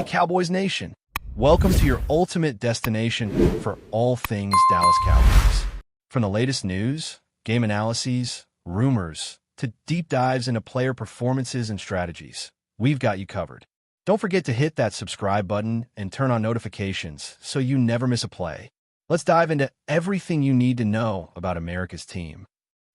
Hey Cowboys Nation, welcome to your ultimate destination for all things Dallas Cowboys. From the latest news, game analyses, rumors, to deep dives into player performances and strategies, we've got you covered. Don't forget to hit that subscribe button and turn on notifications so you never miss a play. Let's dive into everything you need to know about America's team.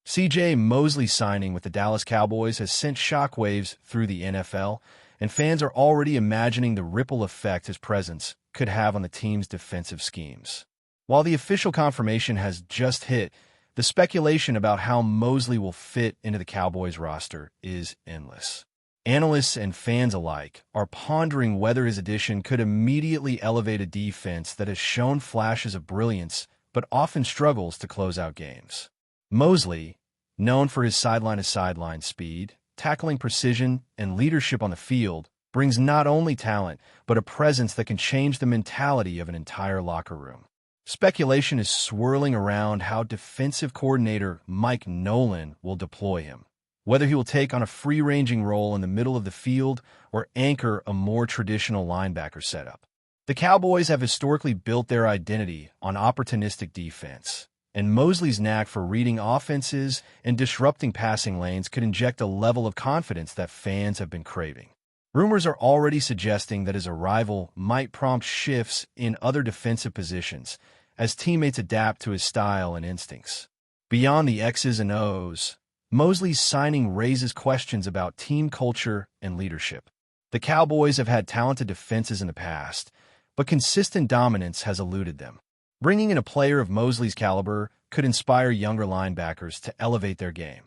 C.J. MOSLEY signing with the Dallas Cowboys has sent shockwaves through the NFL, and fans are already imagining the ripple effect his presence could have on the team's defensive schemes. While the official confirmation has just hit, the speculation about how MOSLEY will fit into the Cowboys roster is endless. Analysts and fans alike are pondering whether his addition could immediately elevate a defense that has shown flashes of brilliance but often struggles to close out games. MOSLEY, known for his sideline-to-sideline speed, tackling precision, and leadership on the field, brings not only talent, but a presence that can change the mentality of an entire locker room. Speculation is swirling around how defensive coordinator Mike Nolan will deploy him, whether he will take on a free-ranging role in the middle of the field or anchor a more traditional linebacker setup. The Cowboys have historically built their identity on opportunistic defense, and MOSLEY's knack for reading offenses and disrupting passing lanes could inject a level of confidence that fans have been craving. Rumors are already suggesting that his arrival might prompt shifts in other defensive positions as teammates adapt to his style and instincts. Beyond the X's and O's, MOSLEY's signing raises questions about team culture and leadership. The Cowboys have had talented defenses in the past, but consistent dominance has eluded them. Bringing in a player of MOSLEY's caliber could inspire younger linebackers to elevate their game,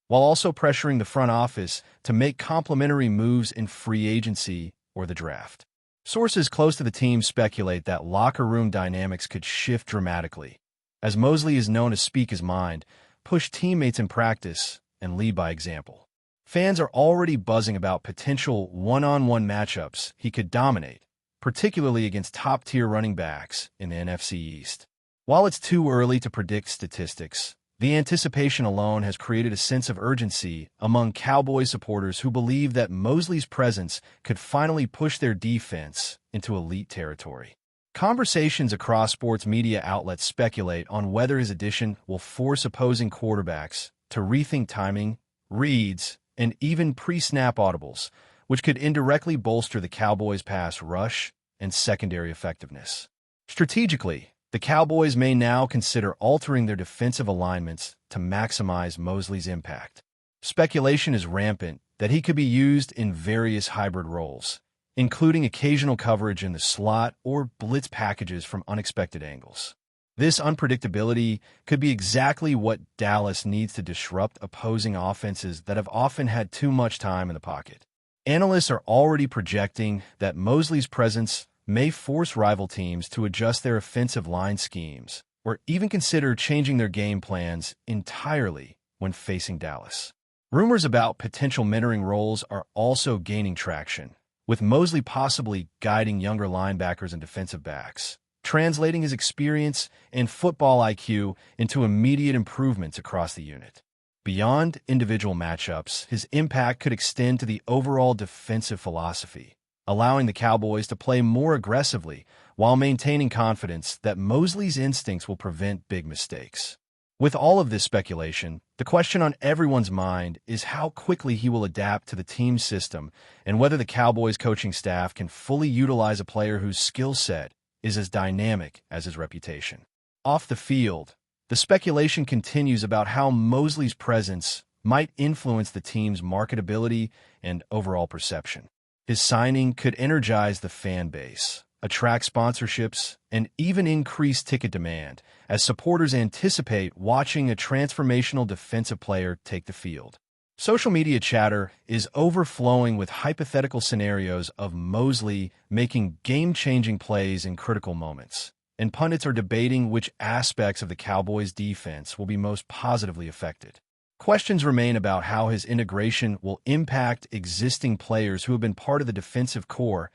while also pressuring the front office to make complementary moves in free agency or the draft. Sources close to the team speculate that locker room dynamics could shift dramatically, as MOSLEY is known to speak his mind, push teammates in practice, and lead by example. Fans are already buzzing about potential one-on-one matchups he could dominate, particularly against top-tier running backs in the NFC East. While it's too early to predict statistics, the anticipation alone has created a sense of urgency among Cowboys supporters who believe that MOSLEY's presence could finally push their defense into elite territory. Conversations across sports media outlets speculate on whether his addition will force opposing quarterbacks to rethink timing, reads, and even pre-snap audibles, which could indirectly bolster the Cowboys' pass rush and secondary effectiveness. Strategically, the Cowboys may now consider altering their defensive alignments to maximize MOSLEY's impact. Speculation is rampant that he could be used in various hybrid roles, including occasional coverage in the slot or blitz packages from unexpected angles. This unpredictability could be exactly what Dallas needs to disrupt opposing offenses that have often had too much time in the pocket. Analysts are already projecting that MOSLEY's presence may force rival teams to adjust their offensive line schemes or even consider changing their game plans entirely when facing Dallas. Rumors about potential mentoring roles are also gaining traction, with MOSLEY possibly guiding younger linebackers and defensive backs, translating his experience and football IQ into immediate improvements across the unit. Beyond individual matchups, his impact could extend to the overall defensive philosophy, allowing the Cowboys to play more aggressively while maintaining confidence that MOSLEY's instincts will prevent big mistakes. With all of this speculation, the question on everyone's mind is how quickly he will adapt to the team's system and whether the Cowboys coaching staff can fully utilize a player whose skill set is as dynamic as his reputation. Off the field, the speculation continues about how MOSLEY's presence might influence the team's marketability and overall perception. His signing could energize the fan base, attract sponsorships, and even increase ticket demand as supporters anticipate watching a transformational defensive player take the field. Social media chatter is overflowing with hypothetical scenarios of MOSLEY making game-changing plays in critical moments, and pundits are debating which aspects of the Cowboys' defense will be most positively affected. Questions remain about how his integration will impact existing players who have been part of the defensive core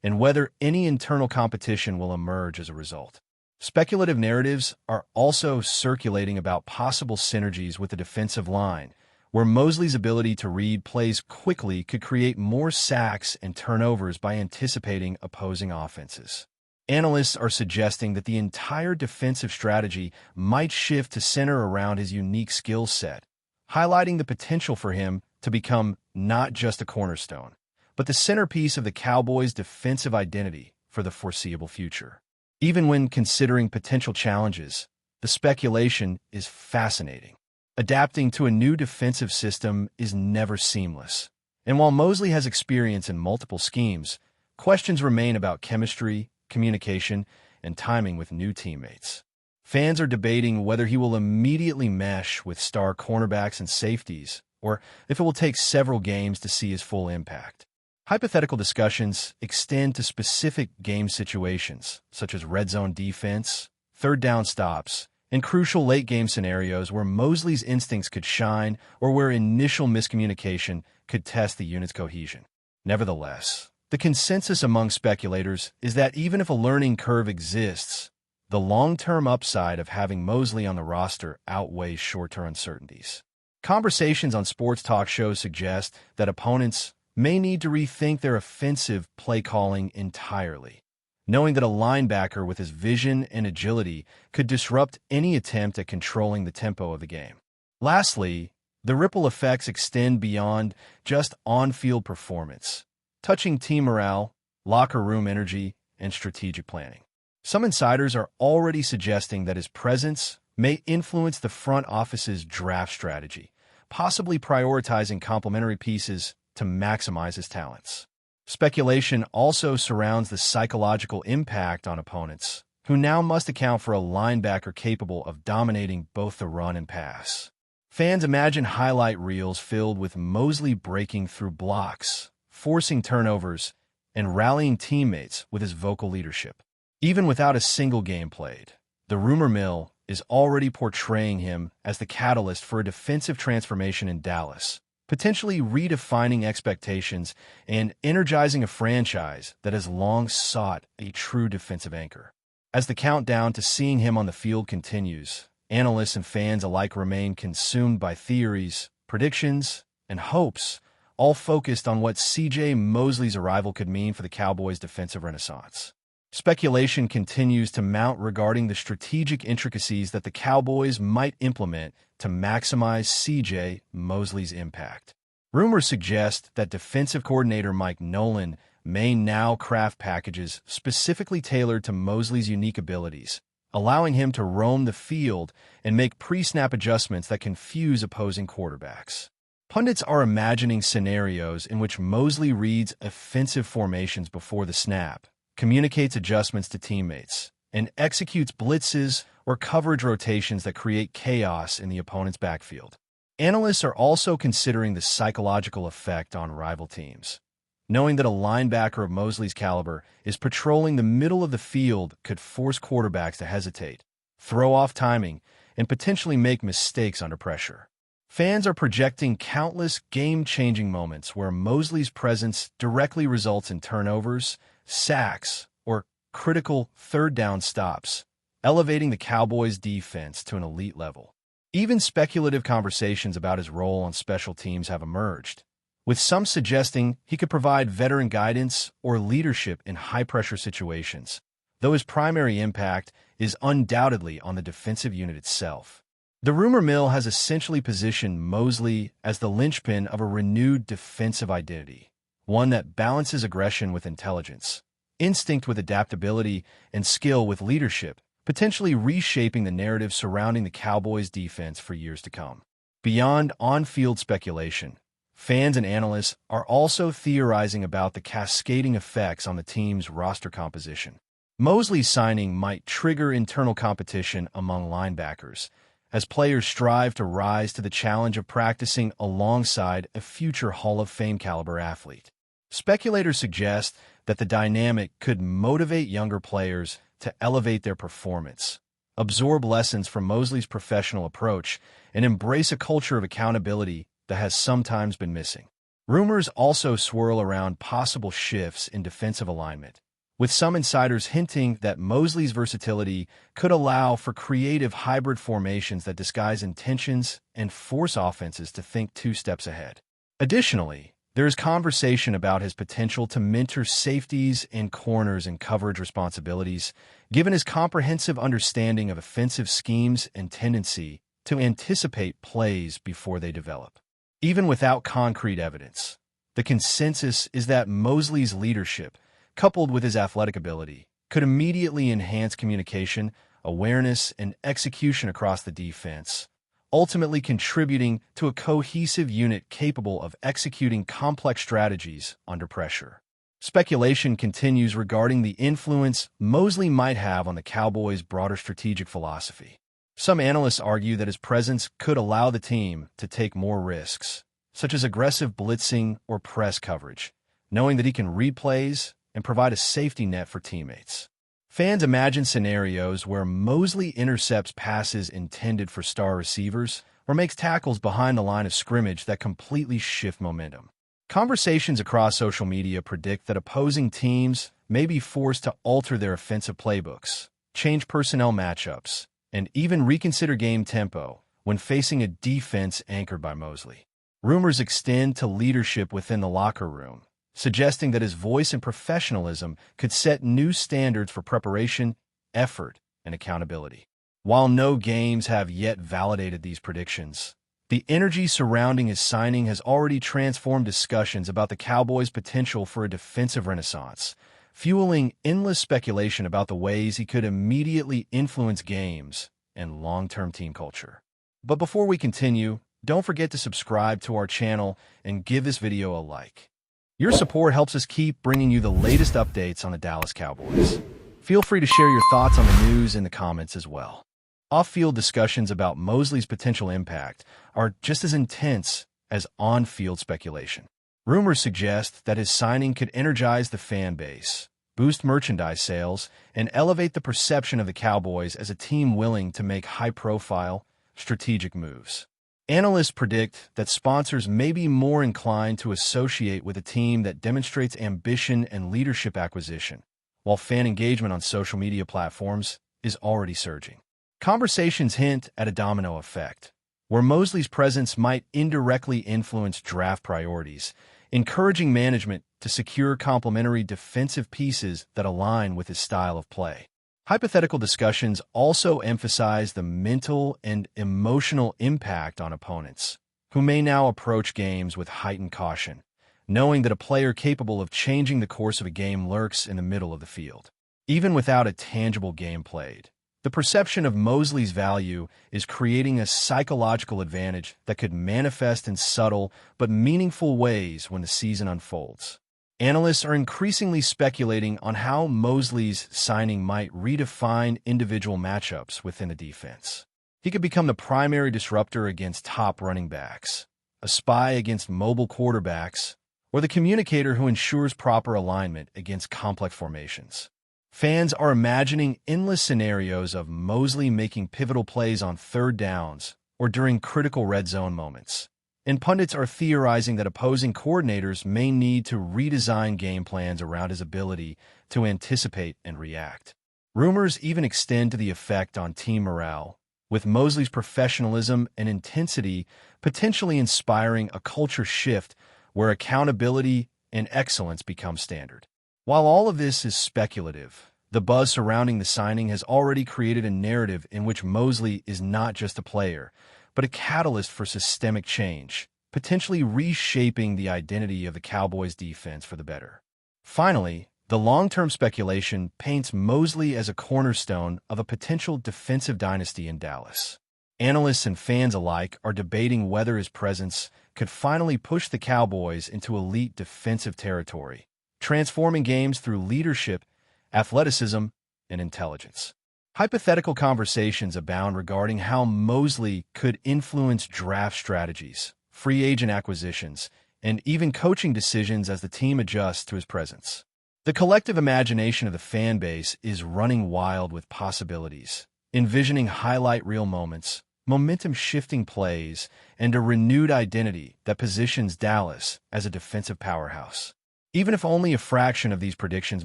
and whether any internal competition will emerge as a result. Speculative narratives are also circulating about possible synergies with the defensive line, where Mosley's ability to read plays quickly could create more sacks and turnovers by anticipating opposing offenses. Analysts are suggesting that the entire defensive strategy might shift to center around his unique skill set, highlighting the potential for him to become not just a cornerstone, but the centerpiece of the Cowboys' defensive identity for the foreseeable future. Even when considering potential challenges, the speculation is fascinating. Adapting to a new defensive system is never seamless. And while Mosley has experience in multiple schemes, questions remain about chemistry, communication, and timing with new teammates. Fans are debating whether he will immediately mesh with star cornerbacks and safeties, or if it will take several games to see his full impact. Hypothetical discussions extend to specific game situations, such as red zone defense, third down stops, and crucial late-game scenarios where Mosley's instincts could shine or where initial miscommunication could test the unit's cohesion. Nevertheless, the consensus among speculators is that even if a learning curve exists, the long-term upside of having Mosley on the roster outweighs short-term uncertainties. Conversations on sports talk shows suggest that opponents may need to rethink their offensive play calling entirely, knowing that a linebacker with his vision and agility could disrupt any attempt at controlling the tempo of the game. Lastly, the ripple effects extend beyond just on-field performance, touching team morale, locker room energy, and strategic planning. Some insiders are already suggesting that his presence may influence the front office's draft strategy, possibly prioritizing complementary pieces to maximize his talents. Speculation also surrounds the psychological impact on opponents, who now must account for a linebacker capable of dominating both the run and pass. Fans imagine highlight reels filled with Mosley breaking through blocks, forcing turnovers, and rallying teammates with his vocal leadership. Even without a single game played, the rumor mill is already portraying him as the catalyst for a defensive transformation in Dallas, potentially redefining expectations and energizing a franchise that has long sought a true defensive anchor. As the countdown to seeing him on the field continues, analysts and fans alike remain consumed by theories, predictions, and hopes, all focused on what C.J. Mosley's arrival could mean for the Cowboys' defensive renaissance. Speculation continues to mount regarding the strategic intricacies that the Cowboys might implement to maximize C.J. Mosley's impact. Rumors suggest that defensive coordinator Mike Nolan may now craft packages specifically tailored to Mosley's unique abilities, allowing him to roam the field and make pre-snap adjustments that confuse opposing quarterbacks. Pundits are imagining scenarios in which Mosley reads offensive formations before the snap, communicates adjustments to teammates, and executes blitzes or coverage rotations that create chaos in the opponent's backfield. Analysts are also considering the psychological effect on rival teams. Knowing that a linebacker of Mosley's caliber is patrolling the middle of the field could force quarterbacks to hesitate, throw off timing, and potentially make mistakes under pressure. Fans are projecting countless game-changing moments where Mosley's presence directly results in turnovers, sacks, or critical third-down stops, elevating the Cowboys' defense to an elite level. Even speculative conversations about his role on special teams have emerged, with some suggesting he could provide veteran guidance or leadership in high-pressure situations, though his primary impact is undoubtedly on the defensive unit itself. The rumor mill has essentially positioned Mosley as the linchpin of a renewed defensive identity, one that balances aggression with intelligence, instinct with adaptability, and skill with leadership, potentially reshaping the narrative surrounding the Cowboys' defense for years to come. Beyond on-field speculation, fans and analysts are also theorizing about the cascading effects on the team's roster composition. Mosley's signing might trigger internal competition among linebackers, as players strive to rise to the challenge of practicing alongside a future Hall of Fame caliber athlete. Speculators suggest that the dynamic could motivate younger players to elevate their performance, absorb lessons from Mosley's professional approach, and embrace a culture of accountability that has sometimes been missing. Rumors also swirl around possible shifts in defensive alignment, with some insiders hinting that MOSLEY's versatility could allow for creative hybrid formations that disguise intentions and force offenses to think 2 steps ahead. Additionally, there is conversation about his potential to mentor safeties and corners in coverage responsibilities, given his comprehensive understanding of offensive schemes and tendency to anticipate plays before they develop. Even without concrete evidence, the consensus is that MOSLEY's leadership, coupled with his athletic ability, could immediately enhance communication, awareness, and execution across the defense, ultimately contributing to a cohesive unit capable of executing complex strategies under pressure. Speculation continues regarding the influence MOSLEY might have on the Cowboys' broader strategic philosophy. Some analysts argue that his presence could allow the team to take more risks, such as aggressive blitzing or press coverage, knowing that he can read plays and provide a safety net for teammates. Fans imagine scenarios where MOSLEY intercepts passes intended for star receivers or makes tackles behind the line of scrimmage that completely shift momentum. Conversations across social media predict that opposing teams may be forced to alter their offensive playbooks, change personnel matchups, and even reconsider game tempo when facing a defense anchored by MOSLEY. Rumors extend to leadership within the locker room, suggesting that his voice and professionalism could set new standards for preparation, effort, and accountability. While no games have yet validated these predictions, the energy surrounding his signing has already transformed discussions about the Cowboys' potential for a defensive renaissance, fueling endless speculation about the ways he could immediately influence games and long-term team culture. But before we continue, don't forget to subscribe to our channel and give this video a like. Your support helps us keep bringing you the latest updates on the Dallas Cowboys. Feel free to share your thoughts on the news in the comments as well. Off-field discussions about MOSLEY's potential impact are just as intense as on-field speculation. Rumors suggest that his signing could energize the fan base, boost merchandise sales, and elevate the perception of the Cowboys as a team willing to make high-profile, strategic moves. Analysts predict that sponsors may be more inclined to associate with a team that demonstrates ambition and leadership acquisition, while fan engagement on social media platforms is already surging. Conversations hint at a domino effect, where MOSLEY's presence might indirectly influence draft priorities, encouraging management to secure complementary defensive pieces that align with his style of play. Hypothetical discussions also emphasize the mental and emotional impact on opponents, who may now approach games with heightened caution, knowing that a player capable of changing the course of a game lurks in the middle of the field. Even without a tangible game played, the perception of MOSLEY's value is creating a psychological advantage that could manifest in subtle but meaningful ways when the season unfolds. Analysts are increasingly speculating on how MOSLEY's signing might redefine individual matchups within the defense. He could become the primary disruptor against top running backs, a spy against mobile quarterbacks, or the communicator who ensures proper alignment against complex formations. Fans are imagining endless scenarios of MOSLEY making pivotal plays on third downs or during critical red zone moments, and pundits are theorizing that opposing coordinators may need to redesign game plans around his ability to anticipate and react. Rumors even extend to the effect on team morale, with MOSLEY's professionalism and intensity potentially inspiring a culture shift where accountability and excellence become standard. While all of this is speculative, the buzz surrounding the signing has already created a narrative in which MOSLEY is not just a player, but a catalyst for systemic change, potentially reshaping the identity of the Cowboys' defense for the better. Finally, the long-term speculation paints MOSLEY as a cornerstone of a potential defensive dynasty in Dallas. Analysts and fans alike are debating whether his presence could finally push the Cowboys into elite defensive territory, transforming games through leadership, athleticism, and intelligence. Hypothetical conversations abound regarding how MOSLEY could influence draft strategies, free agent acquisitions, and even coaching decisions as the team adjusts to his presence. The collective imagination of the fan base is running wild with possibilities, envisioning highlight reel moments, momentum-shifting plays, and a renewed identity that positions Dallas as a defensive powerhouse. Even if only a fraction of these predictions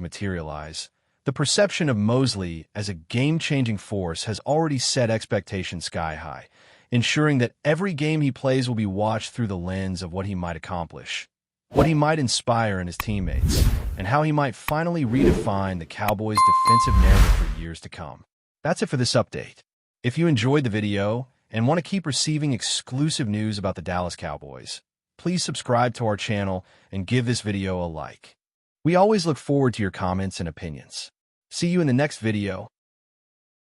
materialize, the perception of MOSLEY as a game-changing force has already set expectations sky-high, ensuring that every game he plays will be watched through the lens of what he might accomplish, what he might inspire in his teammates, and how he might finally redefine the Cowboys' defensive narrative for years to come. That's it for this update. If you enjoyed the video and want to keep receiving exclusive news about the Dallas Cowboys, please subscribe to our channel and give this video a like. We always look forward to your comments and opinions. See you in the next video.